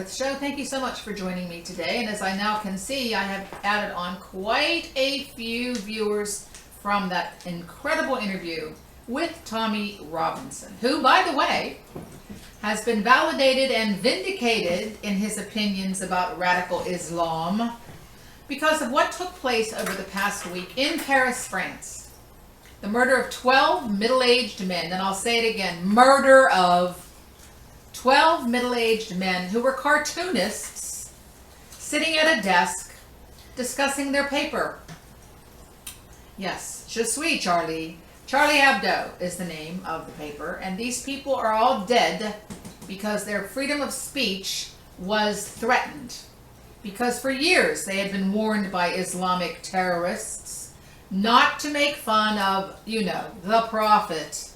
to the show. Thank you so much for joining me today. And as I now can see, I have added on quite a few viewers from that incredible interview with Tommy Robinson, who, by the way, has been validated and vindicated in his opinions about radical Islam because of what took place over the past week in Paris, France. The murder of 12 middle-aged men, and I'll say it again, murder of 12 middle-aged men who were cartoonists sitting at a desk discussing their paper. Yes, Je suis Charlie. Charlie Hebdo is the name of the paper, and these people are all dead because their freedom of speech was threatened. Because for years they had been warned by Islamic terrorists not to make fun of, you know, the Prophet.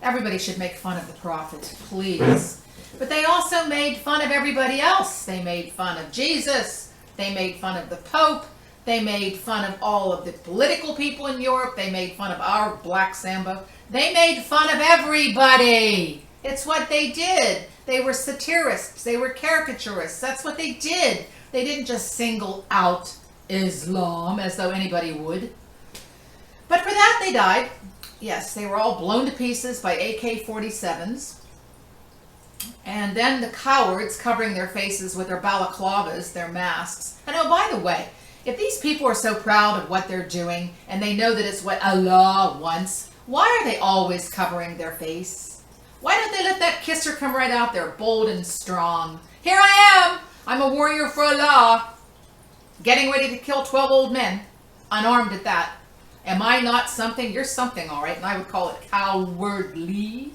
Everybody should make fun of the Prophet, please. But they also made fun of everybody else. They made fun of Jesus. They made fun of the Pope. They made fun of all of the political people in Europe. They made fun of our Black Sambo. They made fun of everybody. It's what they did. They were satirists. They were caricaturists. That's what they did. They didn't just single out Islam as though anybody would. But for that, they died. Yes, they were all blown to pieces by AK-47s. And then the cowards covering their faces with their balaclavas, their masks. And oh, by the way, if these people are so proud of what they're doing and they know that it's what Allah wants, why are they always covering their face? Why don't they let that kisser come right out there, bold and strong? Here I am! I'm a warrior for Allah, getting ready to kill 12 old men, unarmed at that. Am I not something? You're something, all right, and I would call it cowardly.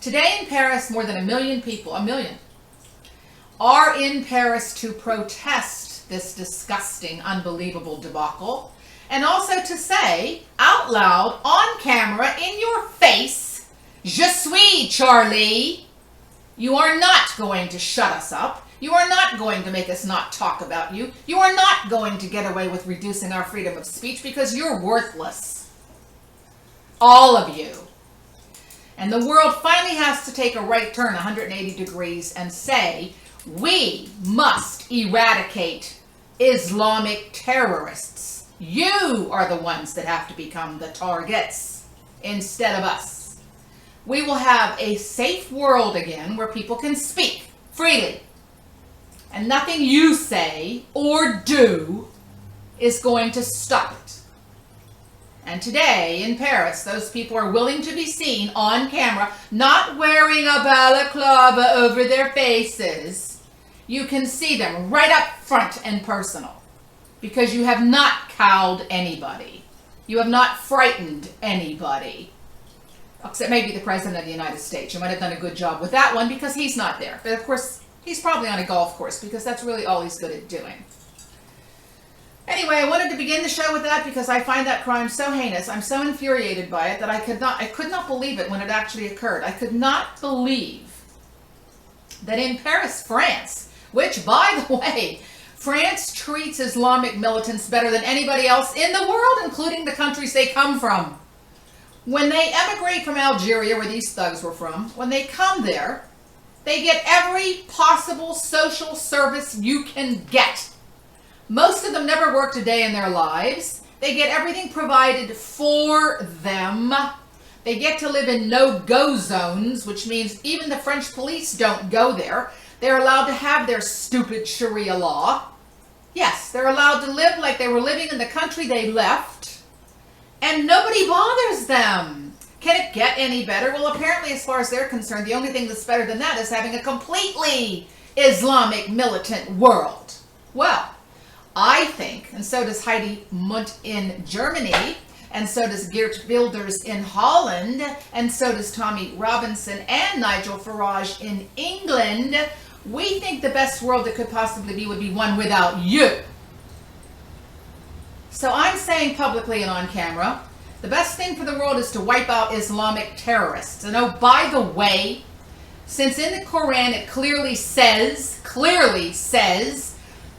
Today in Paris, more than 1 million people, 1 million, are in Paris to protest this disgusting, unbelievable debacle, and also to say out loud, on camera, in your face, Je suis Charlie. You are not going to shut us up. You are not going to make us not talk about you. You are not going to get away with reducing our freedom of speech because you're worthless. All of you. And the world finally has to take a right turn 180 degrees and say, we must eradicate Islamic terrorists. You are the ones that have to become the targets instead of us. We will have a safe world again where people can speak freely. And nothing you say or do is going to stop it. And today in Paris, those people are willing to be seen on camera, not wearing a balaclava over their faces. You can see them right up front and personal because you have not cowed anybody. You have not frightened anybody. Except maybe the President of the United States. You might have done a good job with that one because he's not there. But of course, he's probably on a golf course because that's really all he's good at doing. Anyway, I wanted to begin the show with that because I find that crime so heinous. I'm so infuriated by it that I could not believe it when it actually occurred. I could not believe that in Paris, France, which, by the way, France treats Islamic militants better than anybody else in the world, including the countries they come from. When they emigrate from Algeria, where these thugs were from, when they come there, they get every possible social service you can get. Most of them never worked a day in their lives. They get everything provided for them. They get to live in no-go zones, which means even the French police don't go there. They're allowed to have their stupid Sharia law. Yes, they're allowed to live like they were living in the country they left. And nobody bothers them. Can it get any better? Well, apparently, as far as they're concerned, the only thing that's better than that is having a completely Islamic militant world. Well, I think, and so does Heidi Munt in Germany, and so does Geert Wilders in Holland, and so does Tommy Robinson and Nigel Farage in England. We think the best world that could possibly be would be one without you. So I'm saying publicly and on camera, the best thing for the world is to wipe out Islamic terrorists. And oh, by the way, since in the Quran it clearly says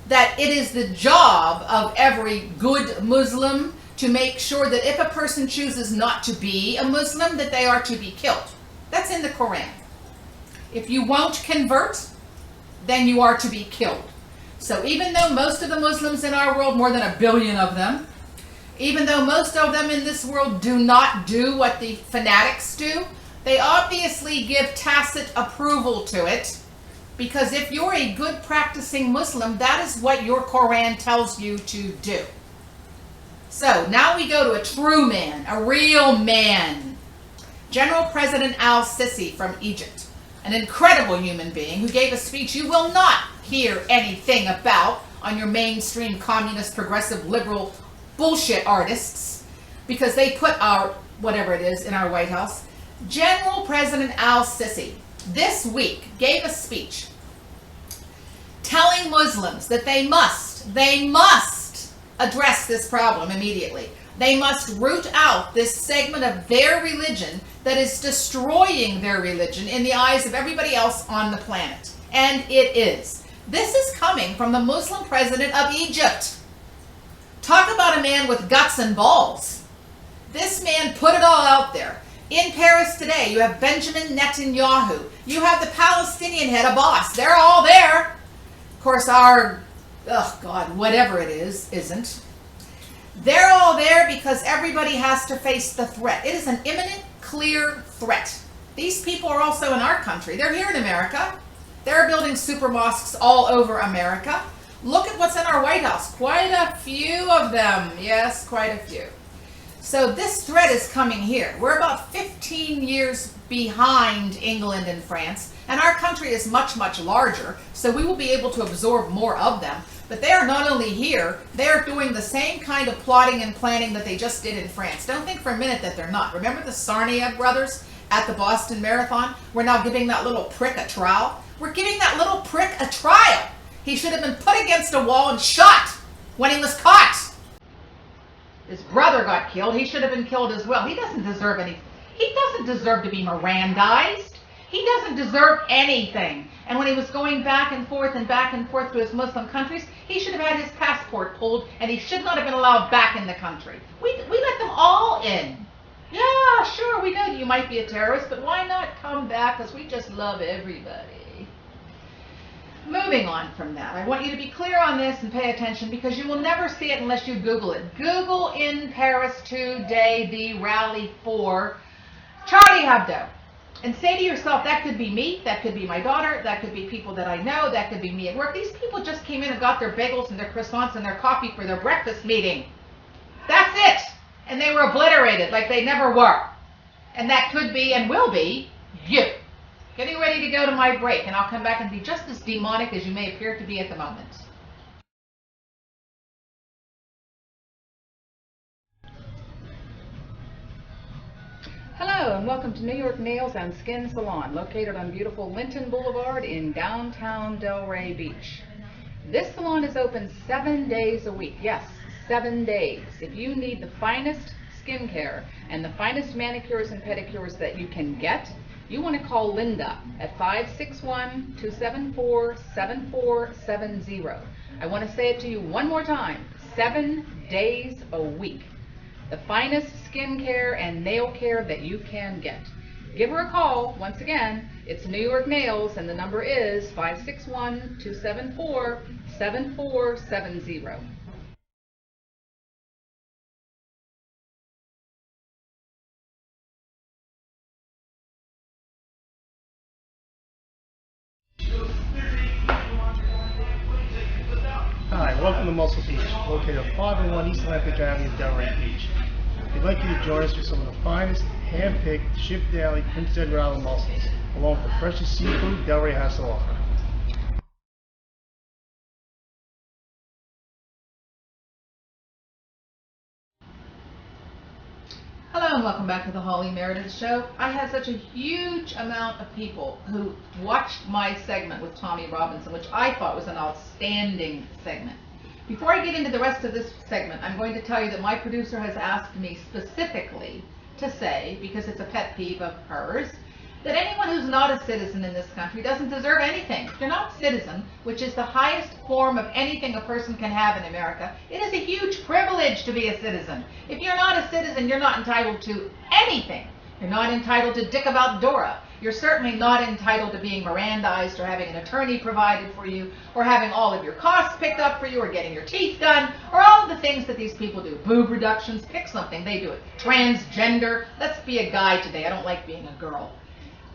that it is the job of every good Muslim to make sure that if a person chooses not to be a Muslim, that they are to be killed. That's in the Quran. If you won't convert, then you are to be killed. So even though most of the Muslims in our world, more than 1 billion of them, even though most of them in this world do not do what the fanatics do, they obviously give tacit approval to it, because if you're a good practicing Muslim, that is what your Quran tells you to do. So now we go to a true man, a real man. General President al-Sisi from Egypt, an incredible human being who gave a speech you will not hear anything about on your mainstream communist, progressive, liberal bullshit artists, because they put our, whatever it is, in our White House. General President al-Sisi this week gave a speech telling Muslims that they must address this problem immediately. They must root out this segment of their religion that is destroying their religion in the eyes of everybody else on the planet. And it is. This is coming from the Muslim president of Egypt. Talk about a man with guts and balls. This man put it all out there. In Paris today, you have Benjamin Netanyahu. You have the Palestinian head Abbas. They're all there. Of course, our, oh God, whatever it is, isn't. They're all there because everybody has to face the threat. It is an imminent, clear threat. These people are also in our country. They're here in America. They're building super mosques all over America. Look at what's in our White House. Quite a few of them. Yes, quite a few. So this threat is coming here. We're about 15 years behind England and France, and our country is much, much larger, so we will be able to absorb more of them. But they are not only here, they are doing the same kind of plotting and planning that they just did in France. Don't think for a minute that they're not. Remember the Sarnia brothers at the Boston Marathon? We're now giving that little prick a trial. We're giving that little prick a trial. He should have been put against a wall and shot when he was caught. His brother got killed. He should have been killed as well. He doesn't deserve any. He doesn't deserve to be Mirandized. He doesn't deserve anything. And when he was going back and forth to his Muslim countries, he should have had his passport pulled, and he should not have been allowed back in the country. We let them all in. Yeah, sure, we know you might be a terrorist, but why not come back? Because we just love everybody. Moving on from that, I want you to be clear on this and pay attention, because you will never see it unless you Google it. Google in Paris today the rally for Charlie Hebdo. And say to yourself, that could be me, that could be my daughter, that could be people that I know, that could be me at work. These people just came in and got their bagels and their croissants and their coffee for their breakfast meeting. That's it. And they were obliterated like they never were. And that could be and will be you. Getting ready to go to my break, and I'll come back and be just as demonic as you may appear to be at the moment. Hello, and welcome to New York Nails and Skin Salon, located on beautiful Linton Boulevard in downtown Delray Beach. This salon is open 7 days a week. Yes, 7 days. If you need the finest skincare and the finest manicures and pedicures that you can get, you want to call Linda at 561-274-7470. I want to say it to you one more time. 7 days a week. The finest skincare and nail care that you can get. Give her a call. Once again, it's New York Nails, and the number is 561-274-7470. Hi, welcome to Muscle Beach, located at 501 East Atlantic Avenue, Delray Beach. We'd like you to join us for some of the finest, hand-picked, shipped daily Prince Edward Island mussels, along with the freshest seafood Delray has to offer. Hello and welcome back to the Holly Meredith Show. I had such a huge amount of people who watched my segment with Tommy Robinson, which I thought was an outstanding segment. Before I get into the rest of this segment, I'm going to tell you that my producer has asked me specifically to say, because it's a pet peeve of hers, that anyone who's not a citizen in this country doesn't deserve anything. If you're not a citizen, which is the highest form of anything a person can have in America, it is a huge privilege to be a citizen. If you're not a citizen, you're not entitled to anything. You're not entitled to dick about Dora. You're certainly not entitled to being Mirandized or having an attorney provided for you or having all of your costs picked up for you or getting your teeth done or all of the things that these people do. Boob reductions, pick something, they do it. Transgender, let's be a guy today. I don't like being a girl.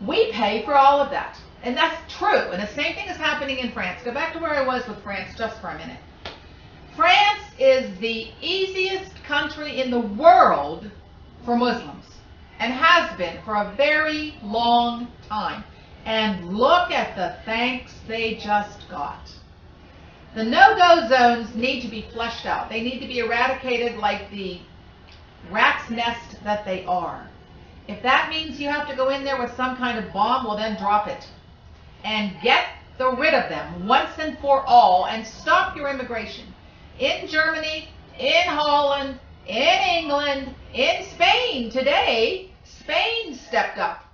We pay for all of that. And that's true. And the same thing is happening in France. Go back to where I was with France just for a minute. France is the easiest country in the world for Muslims and has been for a very long time. And look at the thanks they just got. The no-go zones need to be fleshed out. They need to be eradicated like the rat's nest that they are. If that means you have to go in there with some kind of bomb, well then drop it. And get rid of them once and for all and stop your immigration. In Germany, in Holland, in England, in Spain today, Spain stepped up.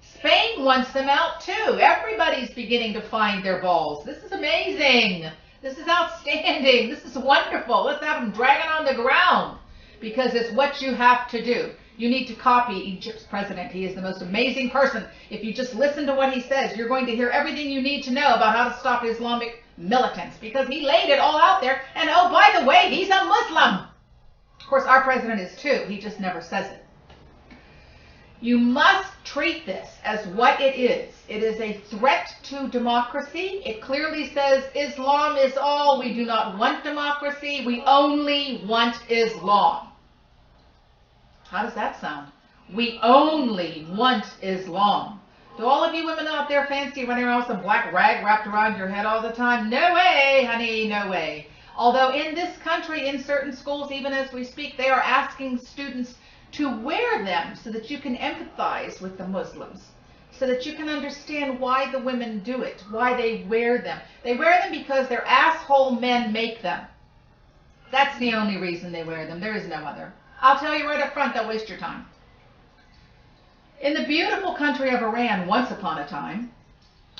Spain wants them out too. Everybody's beginning to find their balls. This is amazing. This is outstanding. This is wonderful. Let's have them dragging on the ground because it's what you have to do. You need to copy Egypt's president. He is the most amazing person. If you just listen to what he says, you're going to hear everything you need to know about how to stop Islamic militants because he laid it all out there. And oh, by the way, he's a Muslim. Of course, our president is too. He just never says it. You must treat this as what it is. It is a threat to democracy. It clearly says Islam is all. We do not want democracy. We only want Islam. How does that sound? We only want Islam. Do all of you women out there fancy running around with some black rag wrapped around your head all the time? No way, honey, no way. Although in this country, in certain schools, even as we speak, they are asking students to wear them so that you can empathize with the Muslims, so that you can understand why the women do it, why they wear them. They wear them because their asshole men make them. That's the only reason they wear them. There is no other. I'll tell you right up front, don't waste your time. In the beautiful country of Iran, once upon a time,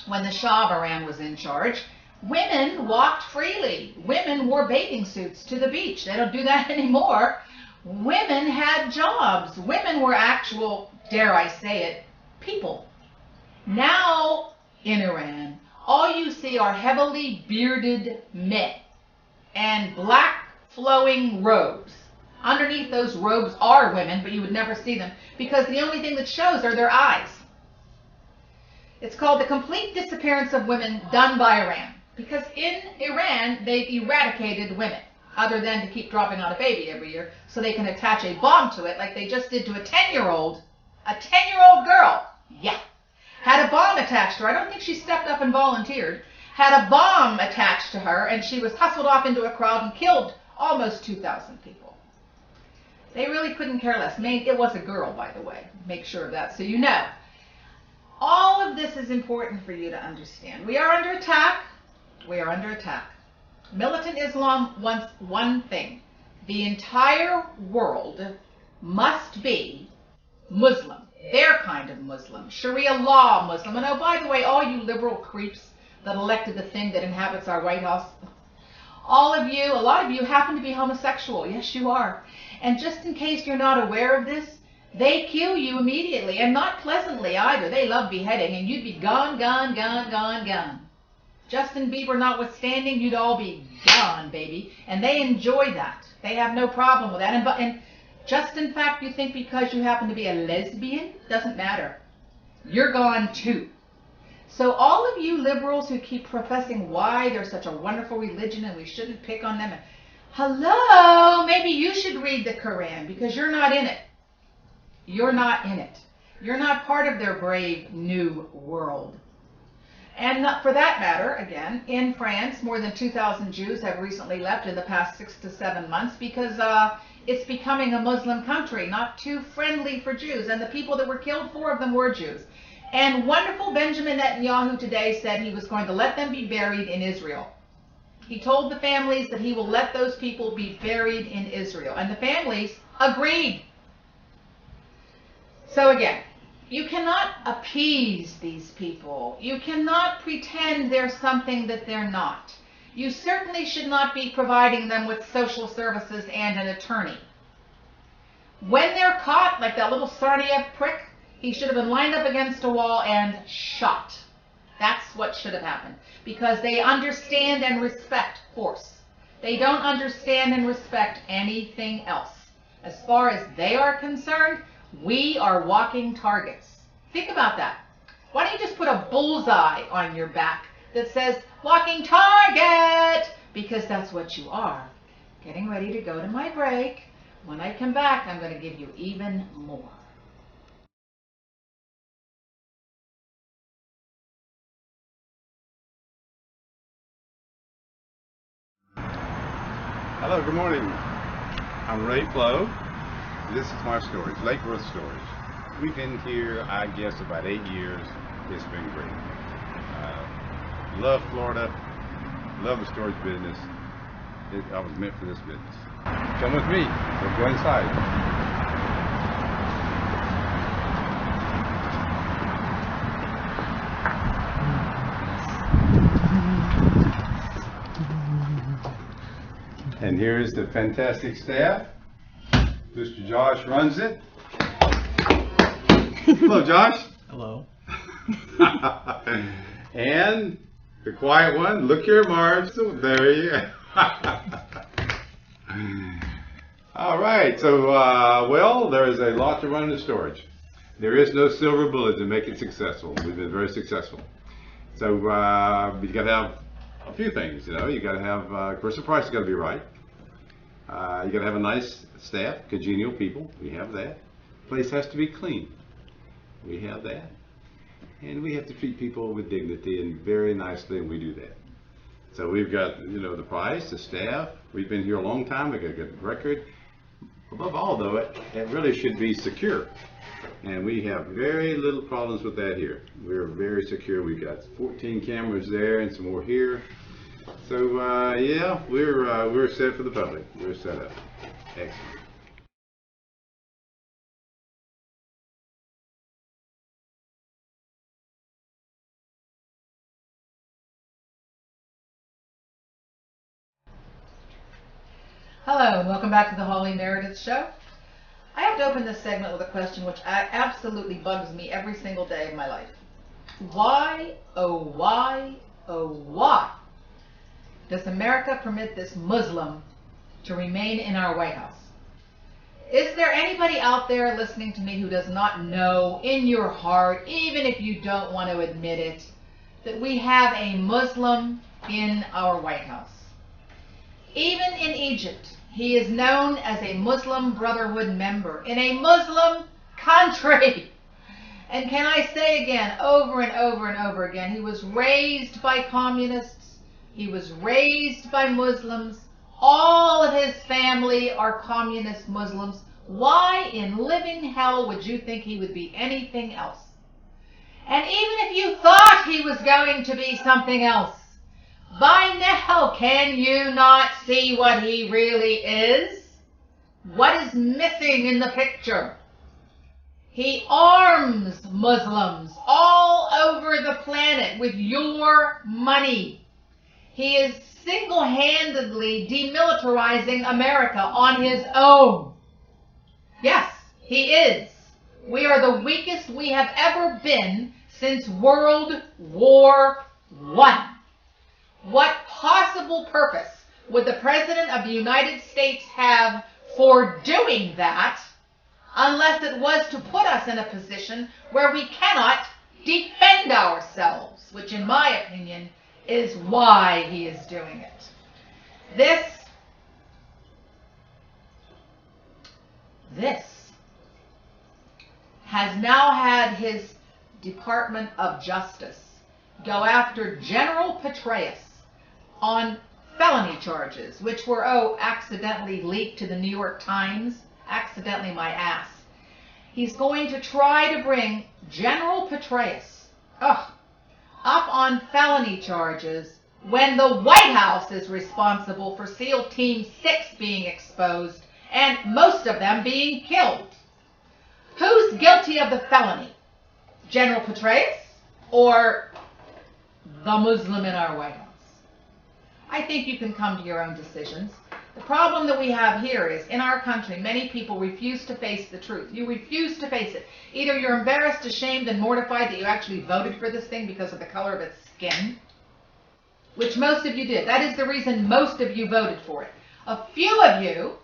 when the Shah of Iran was in charge, women walked freely. Women wore bathing suits to the beach. They don't do that anymore. Women had jobs. Women were actual, dare I say it, people. Now, in Iran, all you see are heavily bearded men and black flowing robes. Underneath those robes are women, but you would never see them because the only thing that shows are their eyes. It's called the complete disappearance of women done by Iran because in Iran they've eradicated women other than to keep dropping out a baby every year so they can attach a bomb to it like they just did to a 10-year-old. A 10-year-old girl, yeah, had a bomb attached to her. I don't think she stepped up and volunteered. Had a bomb attached to her and she was hustled off into a crowd and killed almost 2,000 people. They really couldn't care less. It was a girl, by the way. Make sure of that so you know. All of this is important for you to understand. We are under attack. We are under attack. Militant Islam wants one thing. The entire world must be Muslim. Their kind of Muslim. Sharia law Muslim. And oh, by the way, all you liberal creeps that elected the thing that inhabits our White House, all of you, a lot of you happen to be homosexual. Yes, you are. And just in case you're not aware of this, they kill you immediately, and not pleasantly either. They love beheading, and you'd be gone, gone, gone, gone, gone. Justin Bieber notwithstanding, you'd all be gone, baby. And they enjoy that. They have no problem with that. And just in fact, you think because you happen to be a lesbian, doesn't matter. You're gone too. So all of you liberals who keep professing why they're such a wonderful religion and we shouldn't pick on them, hello, maybe you should read the Quran because you're not in it. You're not in it. You're not part of their brave new world. And for that matter, again, in France, more than 2,000 Jews have recently left in the past 6 to 7 months because it's becoming a Muslim country, not too friendly for Jews. And the people that were killed, 4 of them were Jews. And wonderful Benjamin Netanyahu today said he was going to let them be buried in Israel. He told the families that he will let those people be buried in Israel. And the families agreed. So again, you cannot appease these people. You cannot pretend they're something that they're not. You certainly should not be providing them with social services and an attorney. When they're caught, like that little Sarniev prick, He should have been lined up against a wall and shot. That's what should have happened. Because they understand and respect force. They don't understand and respect anything else. As far as they are concerned, we are walking targets. Think about that. Why don't you just put a bullseye on your back that says, walking target? Because that's what you are. Getting ready to go to my break. When I come back, I'm going to give you even more. Hello, good morning. I'm Ray Flo. This is my storage, Lake Worth Storage. We've been here, I guess, about 8 years. It's been great. Love Florida, love the storage business. I was meant for this business. Come with me, we'll go inside. And here's the fantastic staff. Mr. Josh runs it. Hello, Josh. Hello. And the quiet one, look here, Marge. So there you go. All right, so, well, there is a lot to run in storage. There is no silver bullet to make it successful. We've been very successful. So, you got to have a few things, you know. You got to have, of course, the price has got to be right. You got to have a nice staff, congenial people. We have that. Place has to be clean. We have that. And we have to treat people with dignity and very nicely, and we do that. So we've got, you know, the price, the staff. We've been here a long time. We've got a good record. Above all, though, it really should be secure. And we have very little problems with that here. We're very secure. We've got 14 cameras there and some more here. So, yeah, we're set for the public. We're set up. Excellent. Hello, and welcome back to the Holly Meredith Show. I have to open this segment with a question which absolutely bugs me every single day of my life. Why, oh why, oh why does America permit this Muslim to remain in our White House? Is there anybody out there listening to me who does not know in your heart, even if you don't want to admit it, that we have a Muslim in our White House? Even in Egypt, he is known as a Muslim Brotherhood member in a Muslim country. And can I say again, over and over and over again, he was raised by communists. He was raised by Muslims. All of his family are communist Muslims. Why in living hell would you think he would be anything else? And even if you thought he was going to be something else, by now, can you not see what he really is? What is missing in the picture? He arms Muslims all over the planet with your money. He is single-handedly demilitarizing America on his own. Yes, he is. We are the weakest we have ever been since World War I. What possible purpose would the President of the United States have for doing that unless it was to put us in a position where we cannot defend ourselves, which in my opinion is why he is doing it. This has now had his Department of Justice go after General Petraeus on felony charges, which were, accidentally leaked to the New York Times. Accidentally, my ass. He's going to try to bring General Petraeus up on felony charges when the White House is responsible for SEAL Team 6 being exposed and most of them being killed. Who's guilty of the felony? General Petraeus or the Muslim in our White House? I think you can come to your own decisions. The problem that we have here is, in our country, many people refuse to face the truth. You refuse to face it. Either you're embarrassed, ashamed, and mortified that you actually voted for this thing because of the color of its skin, which most of you did. That is the reason most of you voted for it. A few of you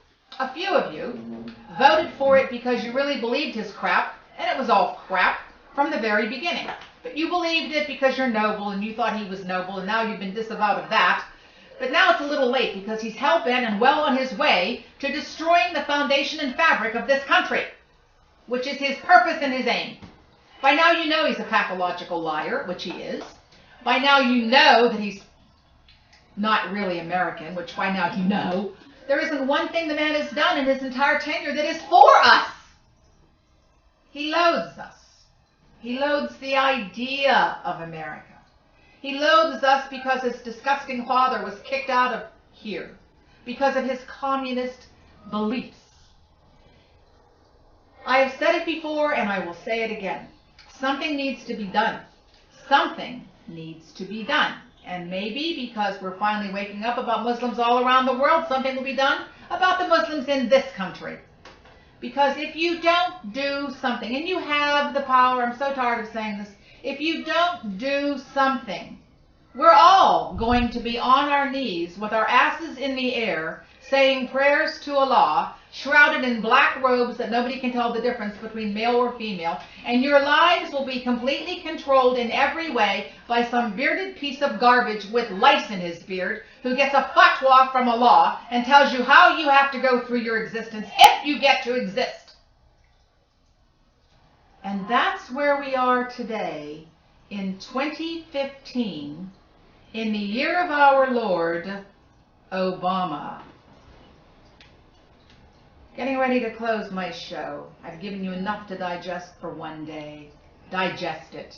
voted for it because you really believed his crap, and it was all crap from the very beginning. But you believed it because you're noble, and you thought he was noble, and now you've been disavowed of that. But now it's a little late because he's hell-bent and well on his way to destroying the foundation and fabric of this country, which is his purpose and his aim. By now you know he's a pathological liar, which he is. By now you know that he's not really American, which by now you know. There isn't one thing the man has done in his entire tenure that is for us. He loathes us. He loathes the idea of America. He loathes us because his disgusting father was kicked out of here, because of his communist beliefs. I have said it before and I will say it again. Something needs to be done. Something needs to be done. And maybe because we're finally waking up about Muslims all around the world, something will be done about the Muslims in this country. Because if you don't do something, and you have the power, I'm so tired of saying this, if you don't do something, we're all going to be on our knees with our asses in the air, saying prayers to Allah, shrouded in black robes that nobody can tell the difference between male or female, and your lives will be completely controlled in every way by some bearded piece of garbage with lice in his beard who gets a fatwa from Allah and tells you how you have to go through your existence if you get to exist. And that's where we are today in 2015, in the year of our Lord, Obama. Getting ready to close my show. I've given you enough to digest for one day. Digest it.